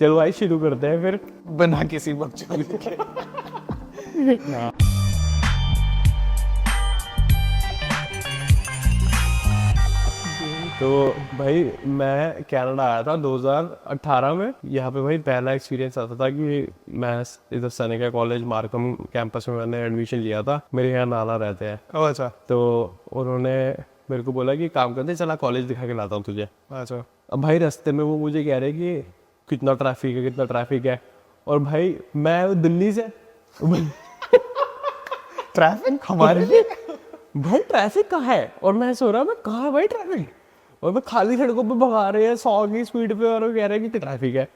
चलो भाई शुरू करते हैं फिर बना किसी बकचोदी के। तो भाई मैं कनाडा आया था 2018 में। यहाँ पे भाई पहला एक्सपीरियंस आता था कि मैं इधर सेनेका कॉलेज मार्कम कैंपस में मैंने एडमिशन लिया था। मेरे यहाँ नाना रहते हैं, ओह अच्छा तो उन्होंने मेरे को बोला कि काम करते चला कॉलेज दिखा के लाता हूँ तुझे। अच्छा। अब भाई रास्ते में वो मुझे कह रहे कि कितना ट्रैफिक है। और भाई मैं दिल्ली से ट्रैफिक हमारे लिए भाई ट्रैफिक कहाँ है, और मैं सो रहा मैं कहाँ है भाई ट्रैफिक, और मैं खाली सड़कों पे भगा रहे हैं 100 की स्पीड पे और वो कह रहे हैं कि ट्रैफिक है।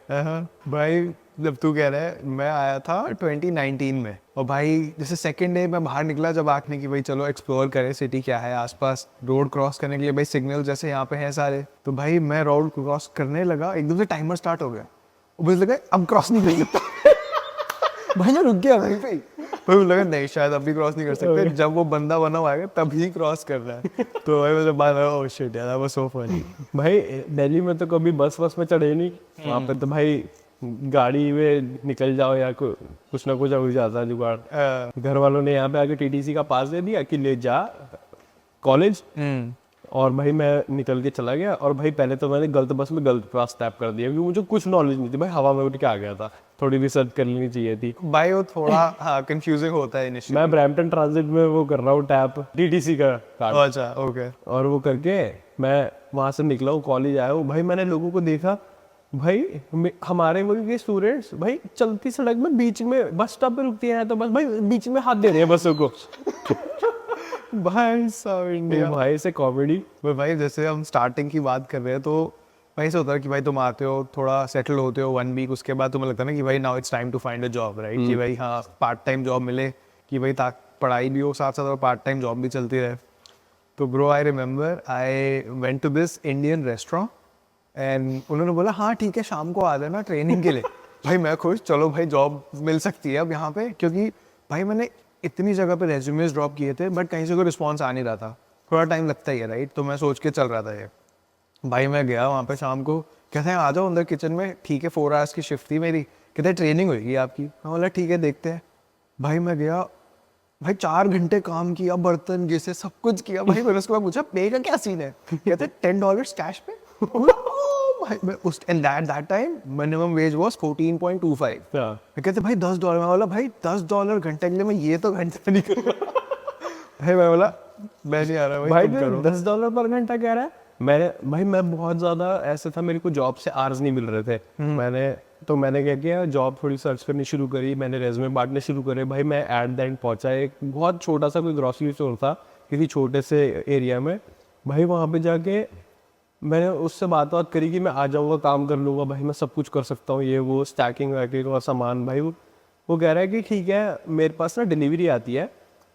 भाई जब तू कह रहा है, मैं आया था 2019 में, और भाई जैसे सेकंड डे मैं बाहर निकला जब आँख ने कि भाई चलो एक्सप्लोर करें सिटी क्या है आसपास। रोड क्रॉस करने के लिए भाई सिग्नल जैसे यहाँ पे हैं सारे, तो भाई मैं रोड क्रॉस करने लगा, एकदम से टाइमर स्टार्ट हो गया। मुझे लगा अब क्रॉस नहीं कर सकता। भाई मैं रुक गया वहीं पे, फिर मुझे लगा नहीं शायद अभी क्रॉस नहीं कर सकते। जब वो बंदा बना हुआ है तभी क्रॉस कर रहा है, तो भाई मुझे बात ओह शिट यार वो सो फनी। भाई दिल्ली में तो कभी बस में चढ़े नहीं, वहाँ पे तो भाई गाड़ी में निकल जाओ या कुछ ना कुछ हो जाता है जुगाड़। घर वालों ने यहाँ पे आके टीटीसी का पास दे दिया कि ले जा कॉलेज, और भाई मैं निकल के चला गया। और भाई पहले तो मैंने गलत बस में गलत पास टैप कर दिया क्योंकि मुझे कुछ नॉलेज नहीं थी भाई, हवा में उठ के आ गया था। थोड़ी रिसर्च कर लेनी चाहिए थी भाई, वो थोड़ा हाँ कंफ्यूजिंग होता है इनिशियली। मैं ब्रैम्पटन ट्रांजिट में वो कर रहा हूँ टैप टीटीसी का कार्ड, अच्छा ओके। और वो करके मैं वहां से निकला हूँ कॉलेज आया हूँ। भाई मैंने लोगों को देखा भाई हमारे वही के स्टूडेंट्स भाई चलती सड़क में बीच में बस स्टॉप पे रुकती हैं तो बस भाई बीच में हाथ दे रहे हैं बसों को। भाई साहब इंडिया भाई से कॉमेडी। भाई जैसे हम स्टार्टिंग की बात कर रहे हैं, तो भाई से होता है कि भाई तुम आते हो थोड़ा सेटल होते हो 1 वीक, उसके बाद तुम्हें लगता है ना कि भाई now it's time to find a job right, कि भाई हाँ पार्ट टाइम जॉब मिले, कि भाई पढ़ाई भी हो साथ साथ और पार्ट टाइम जॉब भी चलती रहे। तो bro I remember I went to this Indian restaurant and उन्होंने बोला हाँ ठीक है शाम को आ जाना ट्रेनिंग के लिए। भाई मैं खुश, चलो भाई जॉब मिल सकती है अब यहाँ पे, क्योंकि भाई मैंने इतनी जगह पे रेज्यूमेस ड्रॉप किए थे बट कहीं से कोई रिस्पॉन्स आ नहीं रहा था, थोड़ा टाइम लगता ही है राइट। तो मैं सोच के चल रहा था ये। भाई मैं गया वहाँ पे शाम को, कहते हैं आ जाओ अंदर किचन में, ठीक है 4 आवर्स की शिफ्ट थी मेरी, कहते हैं ट्रेनिंग होगी आपकी। मैं बोला ठीक है देखते हैं। भाई मैं गया, भाई 4 घंटे काम किया, बर्तन घिसे सब कुछ किया। भाई मैंने उसके बाद पूछा पे का क्या सीन है, कहते $10 कैश पे। भाई मैं उस and that time minimum wage was 14.25। मैं कहते भाई $10। मैं बोला भाई $10 घंटे के लिए मैं ये तो घंटा नहीं कर रहा। भाई मैं बोला मैं नहीं आ रहा भाई तुम करो। $10 पर घंटा कह रहा है। मैं बहुत ज्यादा ऐसे था, मेरे को जॉब से आवर्स नहीं मिल रहे थे। मैंने क्या किया, जॉब थोड़ी सर्च करनी शुरू करी, मैंने रेज्यूमे बांटने शुरू करे। भाई मैं एट द एंड पहुंचा एक बहुत छोटा सा कोई ग्रोसरी स्टोर था किसी छोटे से एरिया में। भाई वहाँ पे जाके मैंने उससे बात करी कि मैं आ जाऊँगा काम कर लूँगा, भाई मैं सब कुछ कर सकता हूँ ये वो स्टैकिंग वैकिंग और सामान। भाई वो कह रहा है कि ठीक है मेरे पास ना डिलीवरी आती है,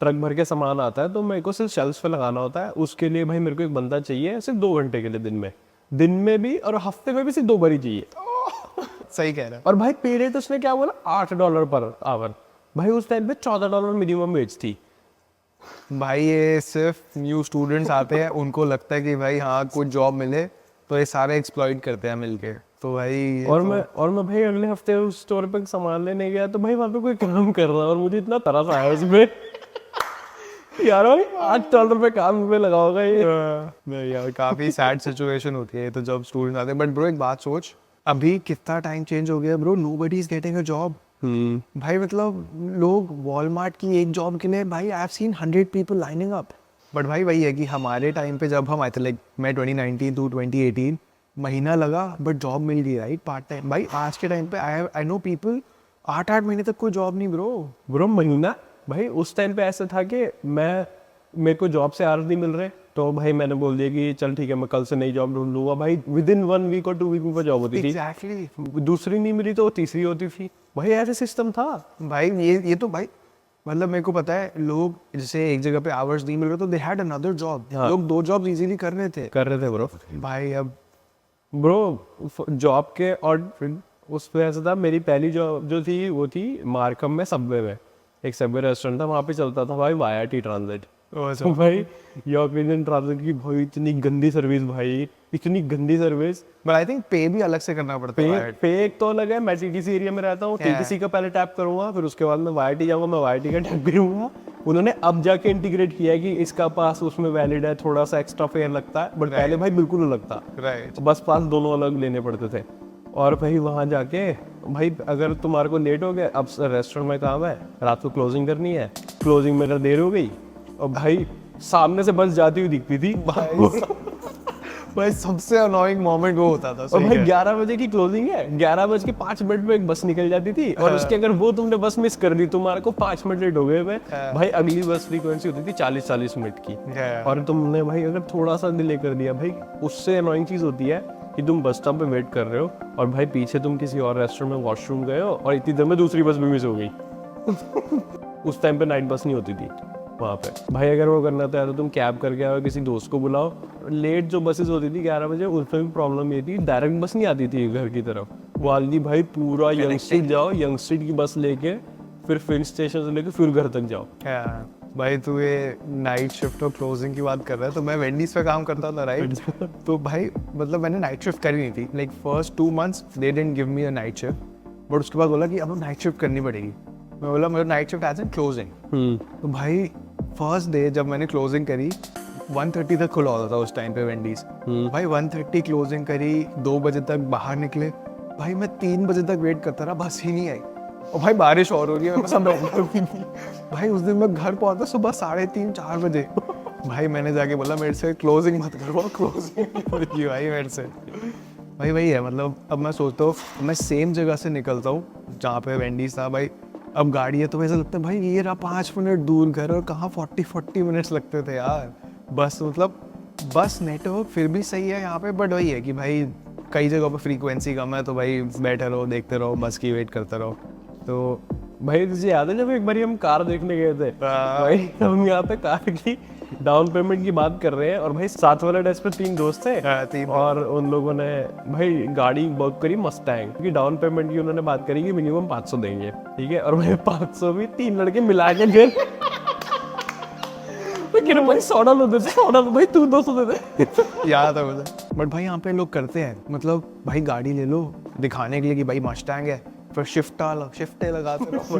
ट्रक भर के सामान आता है, तो मेरे को सिर्फ शेल्फ पे लगाना होता है, उसके लिए भाई मेरे को एक बंदा चाहिए सिर्फ 2 घंटे के लिए दिन में भी, और हफ्ते में भी सिर्फ 2 बार ही चाहिए। सही कह रहा है। और भाई पे रेट उसने क्या बोला $8 पर आवर। भाई उस टाइम पे $14 मिनिमम वेज थी। भाई ये सिर्फ न्यू स्टूडेंट्स आते हैं, उनको लगता है कि भाई हाँ कुछ जॉब मिले, तो ये सारे एक्सप्लॉइट करते हैं मिलके। तो भाई और मैं भाई अगले हफ्ते उस स्टोर पे सामान लेने गया, तो भाई वहाँ पे कोई काम कर रहा है और मुझे इतना तरस आया उसमें। यार भाई $8 पे काम पे लगा होगा ये। नहीं यार काफी सैड सिचुएशन होती है तो जब स्टूडेंट आते हैं। बट ब्रो एक बात सोच, अभी कितना टाइम चेंज हो गया bro, nobody is getting a job. भाई मतलब लोग वॉलमार्ट की एक जॉब के लिए भाई I have seen 100 people lining up. But भाई वही है कि हमारे टाइम पे जब हम आए थे, लाइक मैं 2019 टू 2018 महीना लगा बट जॉब मिल गई राइट पार्ट टाइम। भाई आज के टाइम पे आई नो पीपल 8 महीने तक कोई जॉब नहीं ब्रो महीना। भाई उस टाइम पे ऐसा था कि मेरे को जॉब से आवर्स नहीं मिल रहे, तो भाई मैंने बोल दिया कि चल ठीक है मैं कल से नई जॉब ढूंढ लूंगा। भाई विद इन 1 वीक और 2 वीक में जॉब होती थी। एग्जैक्टली। दूसरी नहीं मिली तो तीसरी होती थी। भाई ऐसे सिस्टम था भाई ये तो भाई मतलब मेरे को पता है लोग जैसे एक जगह पे आवर्स नहीं मिल रहे तो दे हैड अनदर जॉब। लोग 2 जॉब इजीली कर रहे थे ब्रो। भाई अब ब्रो जॉब के और उस पे ऐसा था, मेरी पहली जॉब जो थी वो थी मार्कम में सबवे में, एक सबवे रेस्टोरेंट था वहाँ पे चलता था भाई वाया टी ट्रांजिट। तो भाई यूरोप इंडियन ट्रांसपोर्ट की भाई इतनी गंदी सर्विस, भाई इतनी गंदी सर्विस। बट आई थिंक पे भी अलग से करना पड़ता है। पे एक तो अलग है, मैं टीटीसी एरिया में रहता हूँ, टीटीसी का पहले टैप करूंगा, फिर उसके बाद मैं वाईटी जाऊंगा, मैं वाईटी का टैप करूंगा। उन्होंने अब जाके इंटीग्रेट किया है कि इसका पास उसमें वैलिड है, थोड़ा सा एक्स्ट्रा फेयर लगता है, बट पहले भाई बिल्कुल अलग था। राइट। बस पास दोनों अलग लेने पड़ते थे। और भाई वहाँ जाके भाई अगर तुम्हारे को लेट हो गया, अब रेस्टोरेंट में काम है, रात को क्लोजिंग करनी है, क्लोजिंग में देर हो गई, और भाई सामने से बस जाती हुई दिखती थी भाई सबसे अनोइंग मोमेंट वो होता था। और भाई 11 बजे की क्लोजिंग है, 11:05 में एक बस निकल जाती थी, और उसके अगर वो तुमने बस मिस कर दी, तुम्हारे को 5 मिनट लेट हो गए भाई अगली बस फ्रीक्वेंसी होती थी 40-40 मिनट की, और तुमने भाई अगर थोड़ा सा डिले कर दिया, भाई उससे अनोइंग चीज होती है कि तुम बस स्टॉप पे वेट कर रहे हो और भाई पीछे तुम किसी और रेस्टोरेंट में वॉशरूम गए हो और इतनी देर में दूसरी बस भी मिस हो गई उस टाइम पे नाइट बस नहीं होती थी वहाँ पे। भाई अगर वो करना था तो तुम कैब करके आओ, किसी दोस्त को बुलाओ। लेट जो बसेस होती थी 11 बजे, उसमें भी प्रॉब्लम ये थी, डायरेक्ट बस नहीं आती थी घर की तरफ, वाली भाई पूरा यंग स्ट्रीट जाओ, यंग स्ट्रीट की बस लेके फिर फिर स्टेशन से लेके फिर घर तक जाओ। भाई तू ये नाइट शिफ्ट और क्लोजिंग की बात कर रहा है, तो मैं वेंडीज पे काम करता था राइट। तो भाई मतलब मैंने नाइट शिफ्ट करी नहीं थी, like first 2 months they didn't give me a night shift, but उसके बाद बोला कि अब नाइट शिफ्ट करनी पड़ेगी। मैं बोला मेरा night shift as in closing. तो भाई फर्स्ट डे जब मैंने क्लोजिंग करी 1:30 तक खुला होता था उस टाइम पे वेंडीज। भाई 1:30 क्लोजिंग करी, 2 बजे तक बाहर निकले, भाई मैं 3 बजे तक वेट करता रहा, बस ही नहीं आई, और भाई बारिश और हो रही है, मैं सब भाई उस दिन मैं घर पहुंचा सुबह 3:30-4 बजे। भाई मैंने जाके बोला मेरे से क्लोजिंग मत करवाओ, क्लोजिंग भाई मेरे से। भाई वही है, मतलब अब मैं सोचता हूँ मैं सेम जगह से निकलता हूँ जहाँ पे वेंडीज था, भाई अब गाड़ी है तो ऐसा लगता है भाई ये रहा 5 मिनट दूर घर, और कहाँ 40 मिनट्स लगते थे यार। बस मतलब बस नेटवर्क फिर भी सही है यहाँ पे, बट वही है कि भाई कई जगहों पे फ्रीक्वेंसी कम है, तो भाई बैठे रहो, देखते रहो, बस की वेट करते रहो। तो भाई तुझे याद है जब एक बार हम कार देखने गए थे, भाई हम यहाँ पे कार की डाउन पेमेंट की बात कर रहे हैं, और भाई साथ वाले डेस्क पे 3 दोस्त थे, और उन लोगों ने भाई गाड़ी बुक करी मस्टैंग, क्योंकि डाउन पेमेंट की उन्होंने बात करी कि मिनिमम 500 देंगे, ठीक है, और भाई 500 भी 3 लड़के मिला के गए भाई $100 दे, $100 भाई तू 200 दे दे। याद है मुझे। बट भाई यहाँ पे लोग करते हैं, मतलब भाई गाड़ी ले लो दिखाने के लिए कि भाई मस्टैंग है, फिर शिफ्टे लगाते रहो।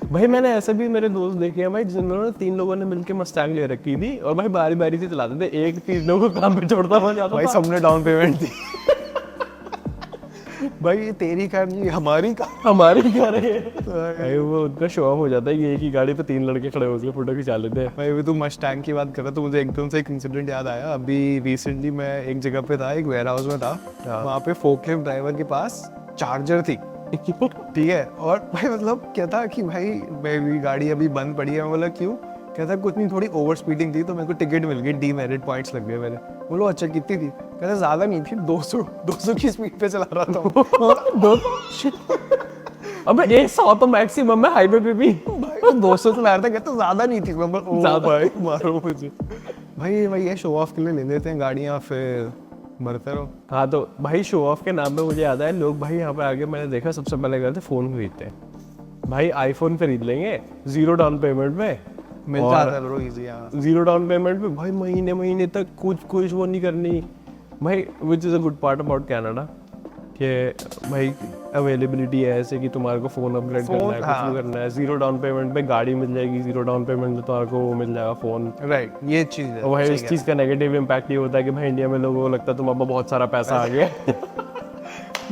भाई मैंने ऐसे भी मेरे दोस्त देखे हैं भाई जिन्होंने 3 लोगों ने मिलके मस्टैंग ले रखी थी, और भाई बारी बारी से चलाते थे, एक 3 लोगों को काम पे छोड़ता हुआ जाता भाई था। सबने डाउन पेमेंट दी। भाई ये तेरी कार नहीं हमारी कार, हमारी कार है भाई, वो उनका शो ऑफ हो जाता है कि एक ही गाड़ी पे 3 लड़के खड़े होकर फोटो खिंचा लेते हैं। भाई भी तू मस्टैंग की बात कर रहा तो मुझे एकदम से एक इंसिडेंट याद आया। अभी रिसेंटली मैं एक जगह पे था, एक वेयर हाउस में था, वहाँ पे फोकलिफ्ट ड्राइवर के पास चार्जर थी, ठीक है, और भाई मतलब क्या था कि भाई मेरी गाड़ी अभी बंद पड़ी है। मैं बोला क्यों? कहता कुछ नहीं, थोड़ी ओवर स्पीडिंग थी तो मेरे को टिकट मिल गई, डीमेरिट पॉइंट्स लग गए मेरे। बोलो अच्छा कितनी थी? कहता ज़्यादा नहीं थी, 200 की स्पीड पे चला रहा था। अबे 100 तो मैक्सिमम है हाईवे पे भी। भाई 200 चला रहा था, कहता ज़्यादा नहीं थी। मैं बोला भाई मारो मुझे। भाई ये शो ऑफ के लिए ले लेते हैं गाड़ियाँ, फिर मरते रहो। हाँ तो भाई शो ऑफ के नाम पे मुझे याद है, लोग भाई यहाँ पे आगे मैंने देखा सबसे पहले करते फ़ोन खरीदते हैं। भाई आईफोन खरीद लेंगे 0 डाउन पेमेंट में, मिलता है ब्रो इजी। 0 डाउन पेमेंट पे भाई महीने तक कुछ वो नहीं करनी भाई, which is a good part about Canada कि भाई अवेलेबिलिटी है, ऐसे कि तुम्हारे को फ़ोन अपग्रेड करना है, कुछ भी करना है, 0 डाउन पेमेंट पे गाड़ी मिल जाएगी, 0 डाउन पेमेंट में तुम्हारे को वो मिल जाएगा फ़ोन। राइट, ये चीज़ है। और भाई इस चीज़ का नेगेटिव इम्पैक्ट ये होता है कि भाई इंडिया में लोगों को लगता है तुम्हारे बहुत सारा पैसा आ गया।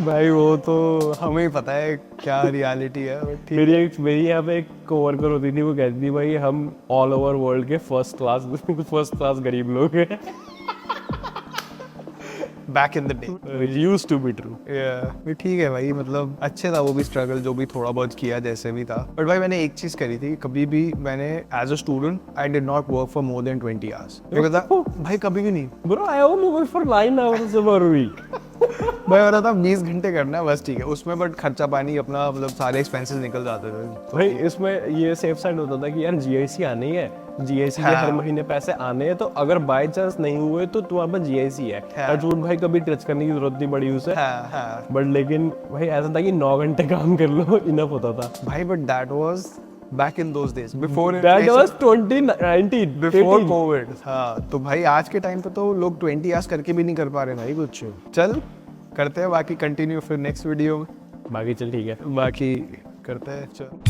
भाई वो तो हमें ही पता है क्या रियलिटी है। मेरी यहाँ पे एक कोवर्कर होती थी, वो कहती थी भाई हम ऑल ओवर वर्ल्ड के फर्स्ट क्लास गरीब लोग हैं। Back in the day used to be true. ठीक है भाई, मतलब अच्छे था वो भी स्ट्रगल जो भी थोड़ा बहुत किया जैसे भी था। बट भाई मैंने एक चीज करी थी, कभी भी मैंने as a student I did not work for more than 20 hours. भाई कभी भी नहीं bro, I only work for 9 hours per week. भाई हो रहा था 20 घंटे करना है बस, ठीक है, उसमें बट खर्चा पानी अपना मतलब सारे एक्सपेंसेस निकल जाते थे। भाई इसमें ये सेफ साइड होता था कि यार जीआईसी आनी है, जीआईसी के हर महीने पैसे आने हैं, तो अगर बाय चांस नहीं हुए तो तुम्हारे पास जीआईसी है, टचवुड भाई कभी टच करने की जरूरत नहीं पड़ी उसे। बट लेकिन भाई ऐसा था कि 9 घंटे काम कर लो इनफ होता था भाई। But that was back in those days before that was 2019 before 18. Covid. हाँ तो भाई आज के टाइम पे तो लोग 20 आवर्स करके भी नहीं कर पा रहे भाई कुछ। चल करते हैं बाकी कंटिन्यू फिर नेक्स्ट वीडियो में, बाकी चल ठीक है। बाकी करते हैं चल।